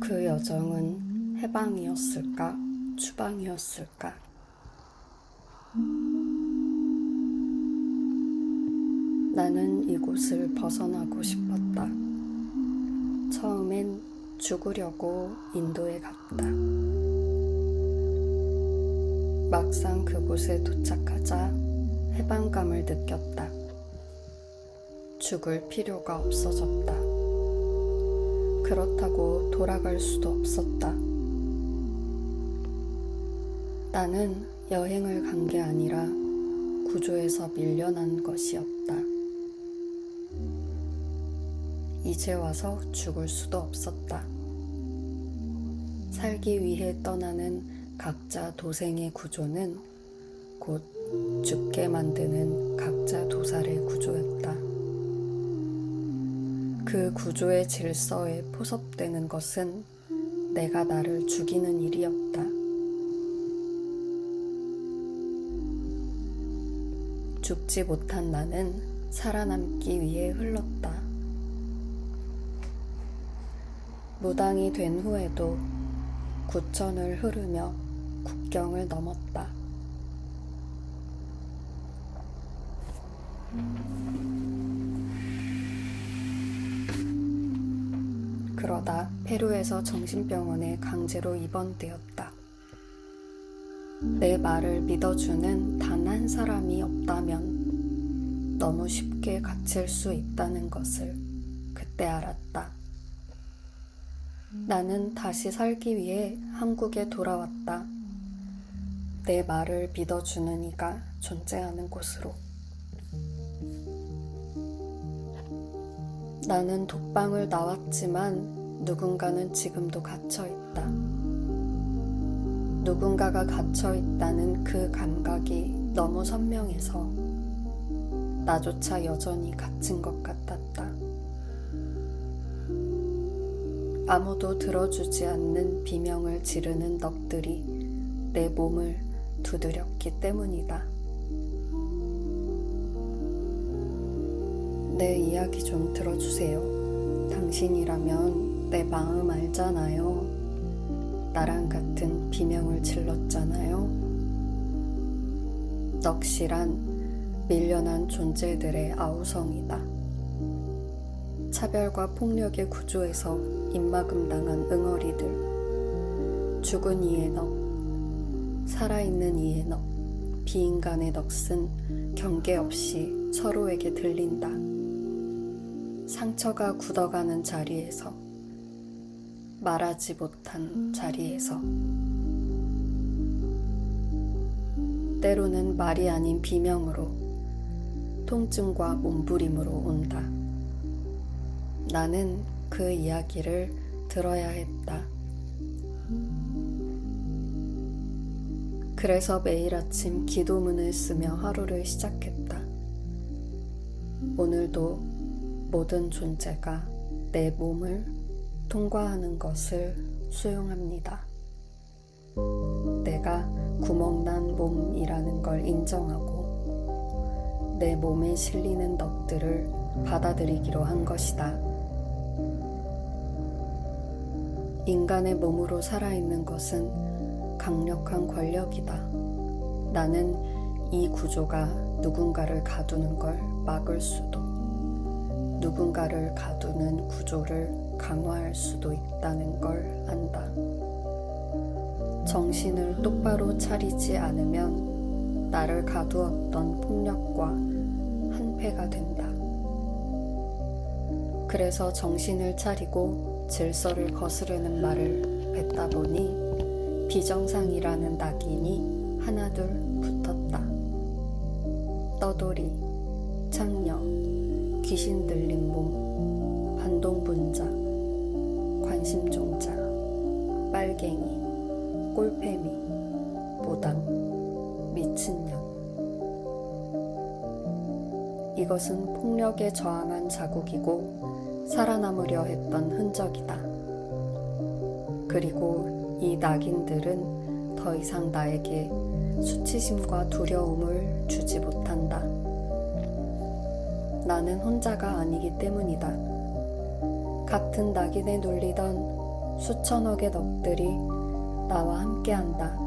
그 여정은 해방이었을까, 추방이었을까? 나는 이곳을 벗어나고 싶었다. 처음엔 죽으려고 인도에 갔다. 막상 그곳에 도착하자 해방감을 느꼈다. 죽을 필요가 없어졌다. 그렇다고 돌아갈 수도 없었다. 나는 여행을 간 게 아니라 구조에서 밀려난 것이었다. 이제 와서 죽을 수도 없었다. 살기 위해 떠나는 각자 도생의 구조는 곧 죽게 만드는 각자 도살의 구조였다. 그 구조의 질서에 포섭되는 것은 내가 나를 죽이는 일이었다. 죽지 못한 나는 살아남기 위해 흘렀다. 무당이 된 후에도 구천을 흐르며 국경을 넘었다. 그러다 페루에서 정신병원에 강제로 입원되었다. 내 말을 믿어주는 단 한 사람이 없다면 너무 쉽게 갇힐 수 있다는 것을 그때 알았다. 나는 다시 살기 위해 한국에 돌아왔다. 내 말을 믿어주는 이가 존재하는 곳으로. 나는 독방을 나왔지만 누군가는 지금도 갇혀있다. 누군가가 갇혀있다는 그 감각이 너무 선명해서 나조차 여전히 갇힌 것 같았다. 아무도 들어주지 않는 비명을 지르는 넋들이 내 몸을 두드렸기 때문이다. 내 이야기 좀 들어주세요. 당신이라면 내 마음 알잖아요. 나랑 같은 비명을 질렀잖아요. 넋이란 밀려난 존재들의 아우성이다. 차별과 폭력의 구조에서 입막음당한 응어리들. 죽은 이의 넋, 살아있는 이의 넋, 비인간의 넋은 경계 없이 서로에게 들린다. 상처가 굳어가는 자리에서, 말하지 못한 자리에서. 때로는 말이 아닌 비명으로, 통증과 몸부림으로 온다. 나는 그 이야기를 들어야 했다. 그래서 매일 아침 기도문을 쓰며 하루를 시작했다. 오늘도 모든 존재가 내 몸을 통과하는 것을 수용합니다. 내가 구멍난 몸이라는 걸 인정하고 내 몸에 실리는 넋들을 받아들이기로 한 것이다. 인간의 몸으로 살아있는 것은 강력한 권력이다. 나는 이 구조가 누군가를 가두는 걸 막을 수도, 누군가를 가두는 구조를 강화할 수도 있다는 걸 안다. 정신을 똑바로 차리지 않으면 나를 가두었던 폭력과 한패가 된다. 그래서 정신을 차리고 질서를 거스르는 말을 뱉다 보니 비정상이라는 낙인이 하나둘 붙었다. 떠돌이, 창녀, 귀신 들린 몸, 반동분자, 관심종자, 빨갱이, 꼴패미, 무당, 미친년. 이것은 폭력에 저항한 자국이고 살아남으려 했던 흔적이다. 그리고 이 낙인들은 더 이상 나에게 수치심과 두려움을 주지 못한다. 나는 혼자가 아니기 때문이다. 같은 낙인에 눌리던 수천억의 넋들이 나와 함께한다.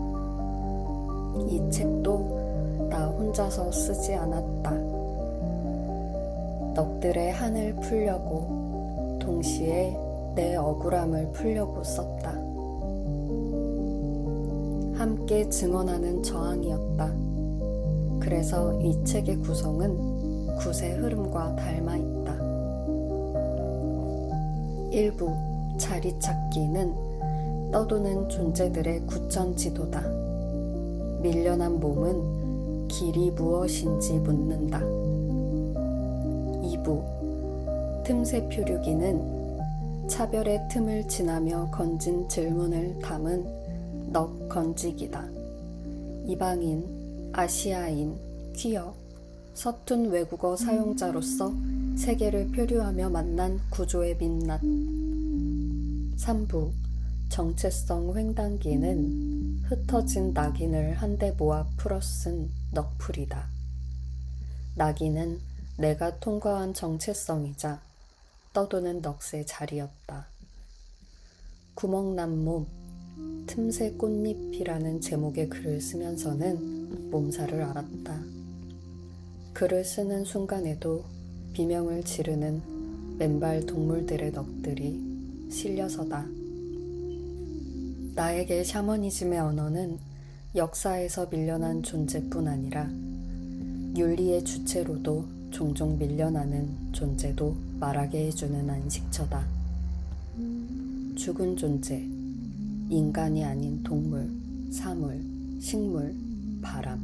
이 책도 나 혼자서 쓰지 않았다. 넋들의 한을 풀려고, 동시에 내 억울함을 풀려고 썼다. 함께 증언하는 저항이었다. 그래서 이 책의 구성은 굿의 흐름과 닮아 있다. 1부 자리 찾기는 떠도는 존재들의 구천 지도다. 밀려난 몸은 길이 무엇인지 묻는다. 2부 틈새 표류기는 차별의 틈을 지나며 건진 질문을 담은 넋 건지기다. 이방인, 아시아인, 퀴어, 서툰 외국어 사용자로서 세계를 표류하며 만난 구조의 민낯. 3부 정체성 횡단기는 흩어진 낙인을 한데 모아 풀어 쓴 넋풀이다. 낙인은 내가 통과한 정체성이자 떠도는 넋의 자리였다. 구멍난 몸, 틈새 꽃잎이라는 제목의 글을 쓰면서는 몸살을 앓았다. 글을 쓰는 순간에도 비명을 지르는 맨발 동물들의 넋들이 실려서다. 나에게 샤머니즘의 언어는 역사에서 밀려난 존재뿐 아니라 윤리의 주체로도 종종 밀려나는 존재도 말하게 해주는 안식처다. 죽은 존재, 인간이 아닌 동물, 사물, 식물, 바람,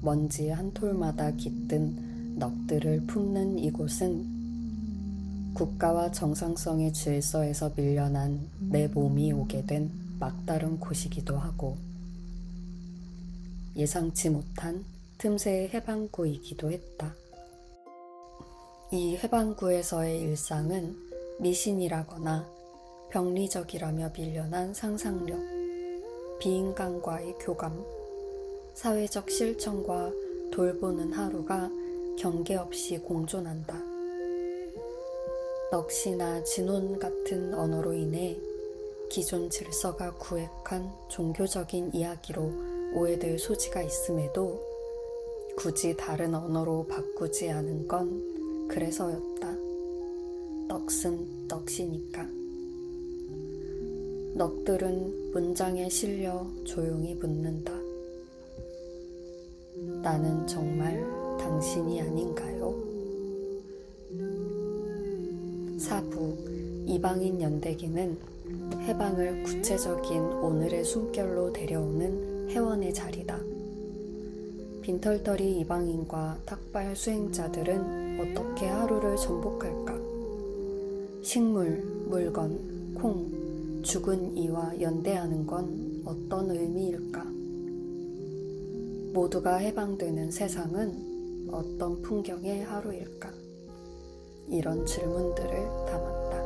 먼지 한 톨마다 깃든 넋들을 품는 이곳은 국가와 정상성의 질서에서 밀려난 내 몸이 오게 된 막다른 곳이기도 하고 예상치 못한 틈새의 해방구이기도 했다. 이 해방구에서의 일상은 미신이라거나 병리적이라며 밀려난 상상력, 비인간과의 교감, 사회적 실천과 돌보는 하루가 경계 없이 공존한다. 넋이나 진혼 같은 언어로 인해 기존 질서가 구획한 종교적인 이야기로 오해될 소지가 있음에도 굳이 다른 언어로 바꾸지 않은 건 그래서였다. 넋은 넋이니까. 넋들은 문장에 실려 조용히 묻는다. 나는 정말 당신이 아닌가요? 4부 이방인 연대기는 해방을 구체적인 오늘의 숨결로 데려오는 회원의 자리다. 빈털터리 이방인과 탁발 수행자들은 어떻게 하루를 전복할까? 식물, 물건, 콩, 죽은 이와 연대하는 건 어떤 의미일까? 모두가 해방되는 세상은 어떤 풍경의 하루일까? 이런 질문들을 담았다.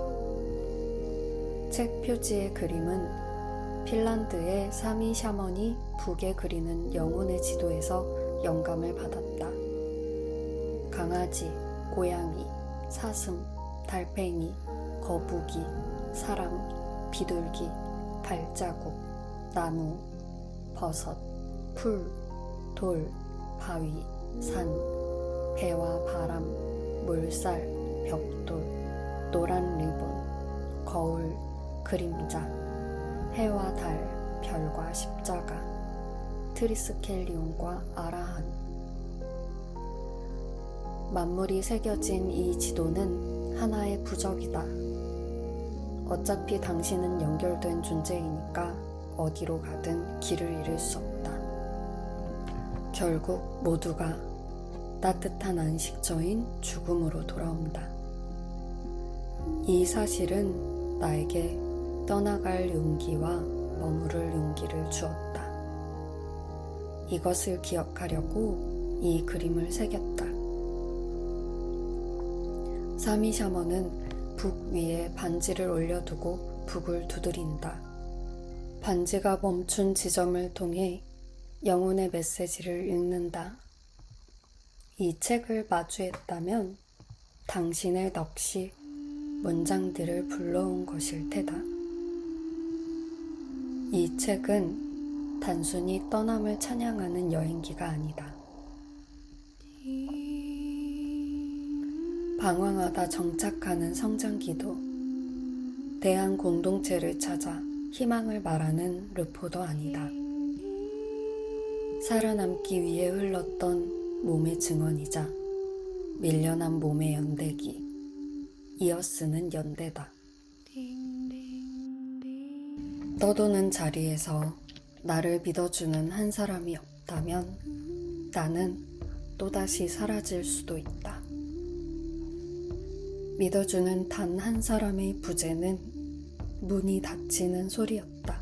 책 표지의 그림은 핀란드의 사미 샤먼이 북에 그리는 영혼의 지도에서 영감을 받았다. 강아지, 고양이, 사슴, 달팽이, 거북이, 사람, 비둘기, 발자국, 나무, 버섯, 풀, 돌, 바위, 산, 배와 바람, 물살, 벽돌, 노란 리본, 거울, 그림자, 해와 달, 별과 십자가, 트리스켈리온과 아라한. 만물이 새겨진 이 지도는 하나의 부적이다. 어차피 당신은 연결된 존재이니까 어디로 가든 길을 잃을 수 없다. 결국 모두가 따뜻한 안식처인 죽음으로 돌아온다. 이 사실은 나에게 떠나갈 용기와 머무를 용기를 주었다. 이것을 기억하려고 이 그림을 새겼다. 사미 샤먼은 북 위에 반지를 올려두고 북을 두드린다. 반지가 멈춘 지점을 통해 영혼의 메시지를 읽는다. 이 책을 마주했다면 당신의 넋이 문장들을 불러온 것일 테다. 이 책은 단순히 떠남을 찬양하는 여행기가 아니다. 방황하다 정착하는 성장기도, 대한 공동체를 찾아 희망을 말하는 르포도 아니다. 살아남기 위해 흘렀던 몸의 증언이자 밀려난 몸의 연대기, 이어쓰는 연대다. 떠도는 자리에서 나를 믿어주는 한 사람이 없다면 나는 또다시 사라질 수도 있다. 믿어주는 단 한 사람의 부재는 문이 닫히는 소리였다.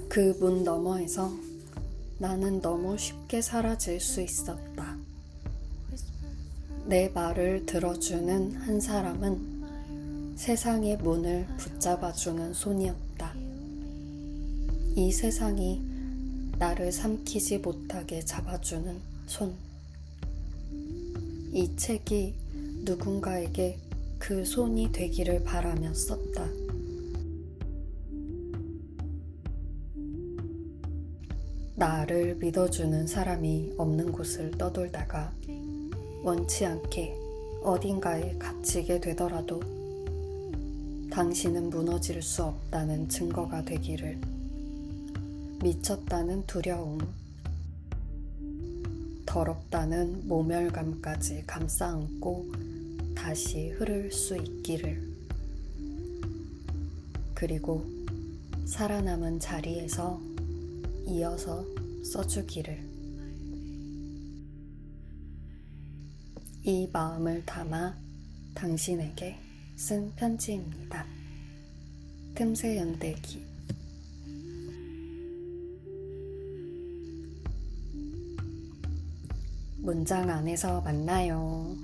그 문 너머에서 나는 너무 쉽게 사라질 수 있었다. 내 말을 들어주는 한 사람은 세상의 문을 붙잡아주는 손이었다. 이 세상이 나를 삼키지 못하게 잡아주는 손. 이 책이 누군가에게 그 손이 되기를 바라며 썼다. 나를 믿어주는 사람이 없는 곳을 떠돌다가 원치 않게 어딘가에 갇히게 되더라도 당신은 무너질 수 없다는 증거가 되기를. 미쳤다는 두려움, 더럽다는 모멸감까지 감싸 안고 다시 흐를 수 있기를. 그리고 살아남은 자리에서 이어서 써주기를. 이 마음을 담아 당신에게 쓴 편지입니다. 틈새 연대기. 문장 안에서 만나요.